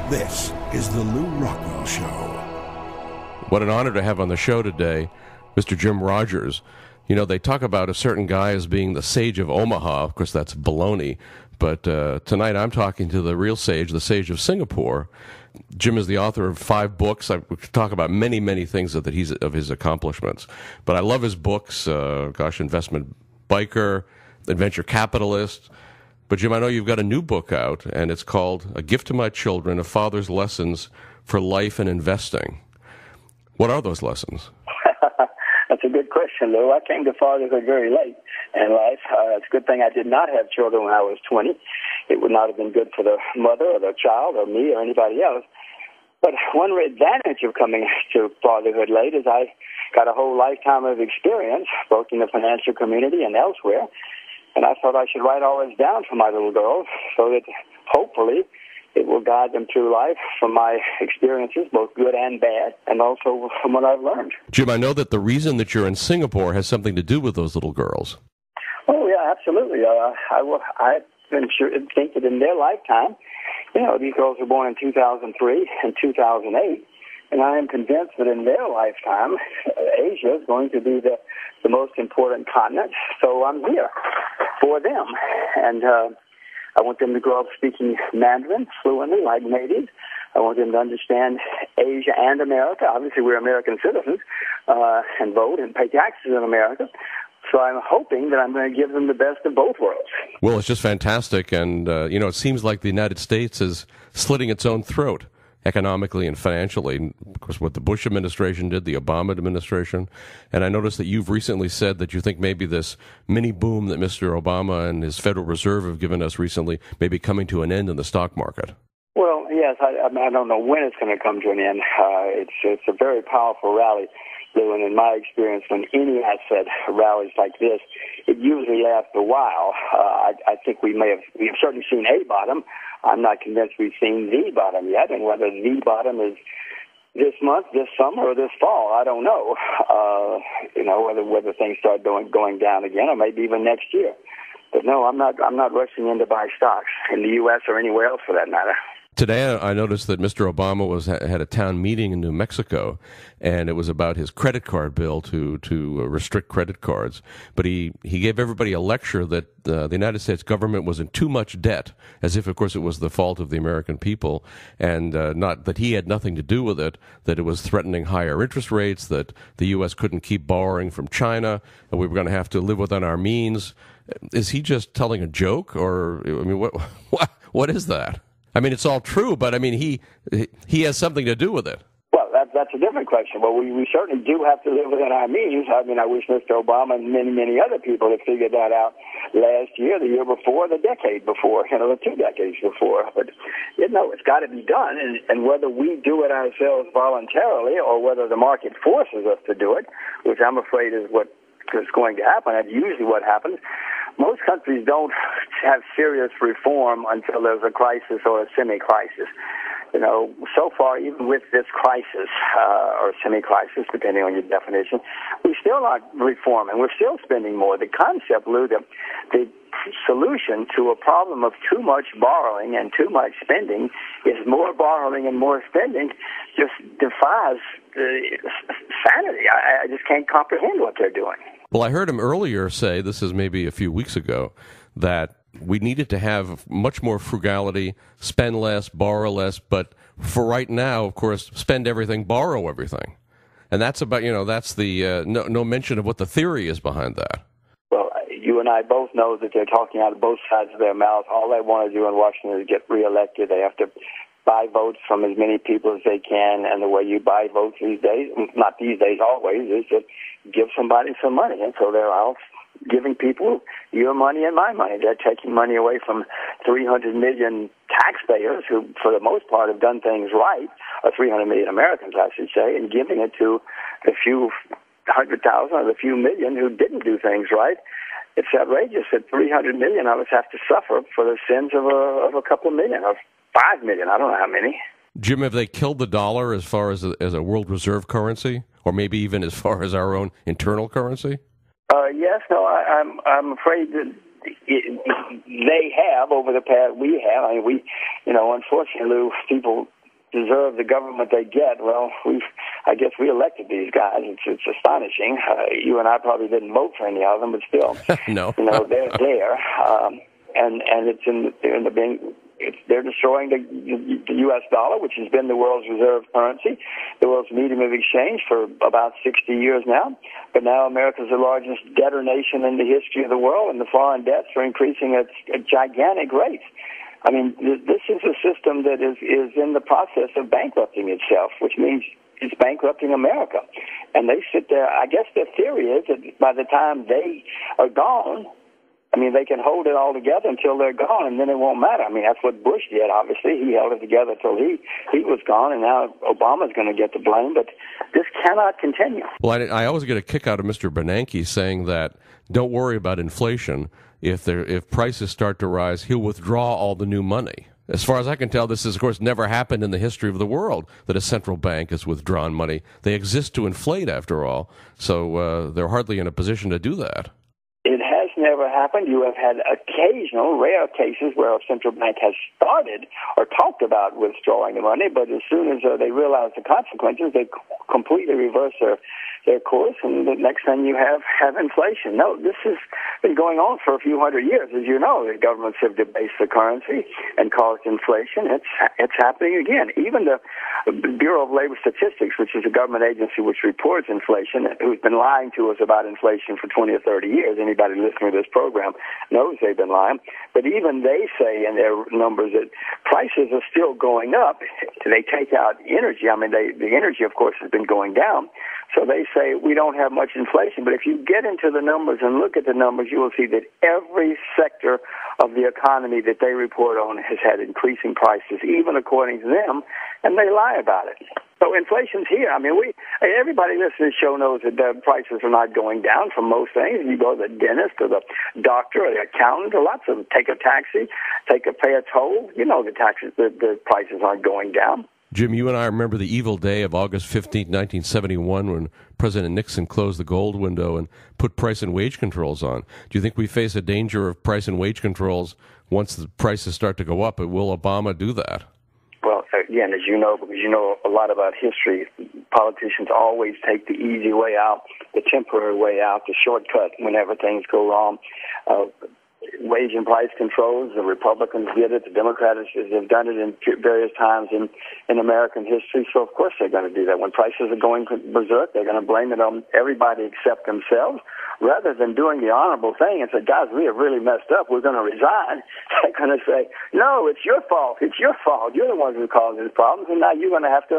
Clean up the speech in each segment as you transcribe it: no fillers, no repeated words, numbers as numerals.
This is the Lew Rockwell Show. What an honor to have on the show today Mr. Jim Rogers. You know, they talk about a certain guy as being the sage of Omaha. Of course, that's baloney. But tonight I'm talking to the real sage, the sage of Singapore. Jim is the author of 5 books. I could talk about many, many things of his accomplishments. But I love his books, Investment Biker, Adventure Capitalist. But Jim, I know you've got a new book out, and it's called A Gift to My Children, A Father's Lessons for Life and Investing. What are those lessons? That's a good question, Lou. I came to fatherhood very late in life. It's a good thing I did not have children when I was 20. It would not have been good for the mother or the child or me or anybody else. But one advantage of coming to fatherhood late is I got a whole lifetime of experience, both in the financial community and elsewhere. And I thought I should write all this down for my little girls so that hopefully it will guide them through life from my experiences, both good and bad, and also from what I've learned. Jim, I know that the reason that you're in Singapore has something to do with those little girls. Oh, yeah, absolutely. I think that in their lifetime, you know, these girls were born in 2003 and 2008, and I am convinced that in their lifetime, Asia is going to be the most important continent, so I'm here for them. And I want them to grow up speaking Mandarin fluently, like natives. I want them to understand Asia and America. Obviously, we're American citizens and vote and pay taxes in America. So I'm hoping that I'm going to give them the best of both worlds. Well, it's just fantastic. And, it seems like the United States is slitting its own throat economically and financially. Of course, what the Bush administration did, the Obama administration. And I noticed that you've recently said that you think maybe this mini boom that Mr. Obama and his Federal Reserve have given us recently may be coming to an end in the stock market. Well, yes, I don't know when it's going to come to an end. It's a very powerful rally, Lou, and in my experience, when any asset rallies like this, it usually lasts a while. I think we've certainly seen a bottom. I'm not convinced we've seen the bottom yet, and whether the bottom is this month, this summer, or this fall, I don't know. Whether things start going down again, or maybe even next year. But no, I'm not rushing in to buy stocks in the U.S. or anywhere else for that matter. Today, I noticed that Mr. Obama had a town meeting in New Mexico, and it was about his credit card bill to restrict credit cards. But he gave everybody a lecture that the United States government was in too much debt, as if, of course, it was the fault of the American people, and not that he had nothing to do with it, that it was threatening higher interest rates, that the U.S. couldn't keep borrowing from China, and we were going to have to live within our means. Is he just telling a joke, or, I mean, what is that? I mean, it's all true, but I mean, he has something to do with it. Well, that's a different question. Well, we certainly do have to live within our means. I mean, I wish Mr. Obama and many, many other people had figured that out last year, the year before, the decade before, the 2 decades before. But, it's got to be done. And whether we do it ourselves voluntarily or whether the market forces us to do it, which I'm afraid is what is going to happen, that's usually what happens. Most countries don't have serious reform until there's a crisis or a semi-crisis. So far, even with this crisis or semi-crisis, depending on your definition, we still aren't reforming. We're still spending more. The concept, Lou, the solution to a problem of too much borrowing and too much spending is more borrowing and more spending just defies sanity. I just can't comprehend what they're doing. Well, I heard him earlier say, this is maybe a few weeks ago, that we needed to have much more frugality, spend less, borrow less, but for right now, of course, spend everything, borrow everything. And that's about, that's the no mention of what the theory is behind that. Well, you and I both know that they're talking out of both sides of their mouth. All they want to do in Washington is get reelected. They have to buy votes from as many people as they can, and the way you buy votes these days, not these days, always, is to give somebody some money. And so they're out giving people your money and my money. They're taking money away from 300 million taxpayers who, for the most part, have done things right, or 300 million Americans, I should say, and giving it to the few 100,000 or the few million who didn't do things right. It's outrageous that 300 million of us have to suffer for the sins of a couple of million, or 5 million, I don't know how many. Jim, have they killed the dollar as far as a world reserve currency, or maybe even as far as our own internal currency? Yes, no, I'm afraid that they have over the past. We have. I mean, unfortunately, Lou, people deserve the government they get. Well, I guess we elected these guys. It's astonishing. You and I probably didn't vote for any of them, but still, no, they're there, and they're destroying the U.S. dollar, which has been the world's reserve currency, the world's medium of exchange for about 60 years now. But now America's the largest debtor nation in the history of the world, and the foreign debts are increasing at gigantic rates. I mean, this is a system that is in the process of bankrupting itself, which means it's bankrupting America. And they sit there. I guess their theory is that by the time they are gone, I mean, they can hold it all together until they're gone, and then it won't matter. I mean, that's what Bush did, obviously. He held it together until he was gone, and now Obama's going to get the blame. But this cannot continue. Well, I always get a kick out of Mr. Bernanke saying that don't worry about inflation. If prices start to rise, he'll withdraw all the new money. As far as I can tell, this has, of course, never happened in the history of the world that a central bank has withdrawn money. They exist to inflate, after all, so they're hardly in a position to do that. It has never happened. You have had occasional, rare cases where a central bank has started or talked about withdrawing the money, but as soon as they realize the consequences, they completely reverse their course, and the next thing you have inflation. No, this has been going on for a few hundred years. As you know, the governments have debased the currency and caused inflation. It's happening again. Even the Bureau of Labor Statistics, which is a government agency which reports inflation, who's been lying to us about inflation for 20 or 30 years. Anybody listening to this program knows they've been lying. But even they say in their numbers that prices are still going up. They take out energy. I mean, the energy, of course, has been going down. So they say we don't have much inflation. But if you get into the numbers and look at the numbers, you will see that every sector of the economy that they report on has had increasing prices, even according to them, and they lie about it. So inflation's here. I mean, everybody listening to this show knows that the prices are not going down for most things. You go to the dentist or the doctor or the accountant or lots of them. Take a taxi, pay a toll. You know the prices aren't going down. Jim, you and I remember the evil day of August 15, 1971, when President Nixon closed the gold window and put price and wage controls on. Do you think we face a danger of price and wage controls once the prices start to go up? Will Obama do that? Well, again, as you know, because you know a lot about history, politicians always take the easy way out, the temporary way out, the shortcut whenever things go wrong. Wage and price controls, the Republicans did it, the Democrats have done it in various times in American history, so of course they're going to do that. When prices are going berserk, they're going to blame it on everybody except themselves, rather than doing the honorable thing and say, guys, we have really messed up, we're going to resign. They're going to say, no, it's your fault, you're the ones who caused these problems, and now you're going to have to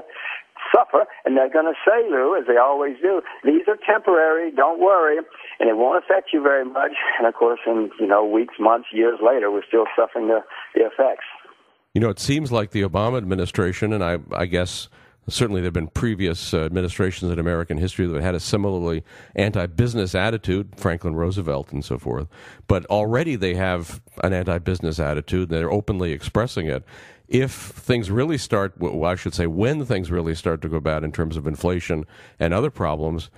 suffer. And they're going to say, Lou, as they always do, these are temporary, don't worry, and it won't affect you very much. And of course, in weeks, months, years later, we're still suffering the effects. It seems like the Obama administration, and I guess certainly there have been previous administrations in American history that had a similarly anti-business attitude, Franklin Roosevelt and so forth, but already they have an anti-business attitude, and they're openly expressing it. If things really start, I should say when things really start to go bad in terms of inflation and other problems,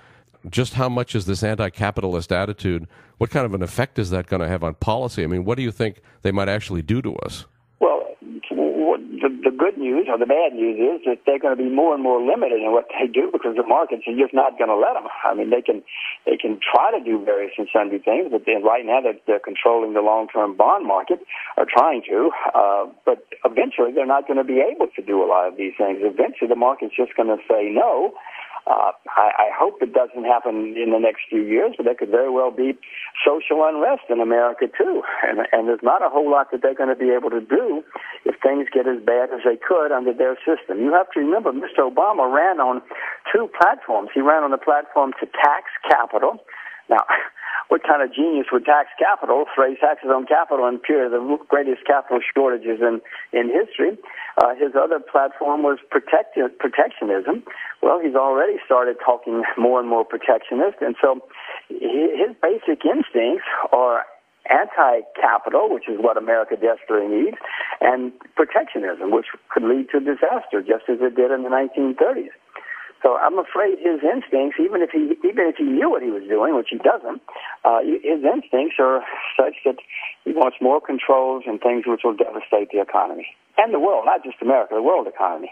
just how much is this anti-capitalist attitude, what kind of an effect is that going to have on policy? I mean, what do you think they might actually do to us? Well, the good news or the bad news is that they're going to be more and more limited in what they do because the markets are just not going to let them. I mean, they can try to do various and sundry things, but right now they're controlling the long-term bond market, or trying to, but eventually they're not going to be able to do a lot of these things. Eventually the market's just going to say no. I hope it doesn't happen in the next few years, but there could very well be social unrest in America too. And there's not a whole lot that they're going to be able to do if things get as bad as they could under their system. You have to remember, Mr. Obama ran on two platforms. He ran on the platform to tax capital. Now, what kind of genius would tax capital, raise taxes on capital in period of the greatest capital shortages in history? His other platform was protectionism. Well, he's already started talking more and more protectionist, and so his basic instincts are anti-capital, which is what America desperately needs, and protectionism, which could lead to disaster, just as it did in the 1930s. So I'm afraid his instincts, even if he knew what he was doing, which he doesn't, his instincts are such that he wants more controls and things which will devastate the economy and the world, not just America, the world economy.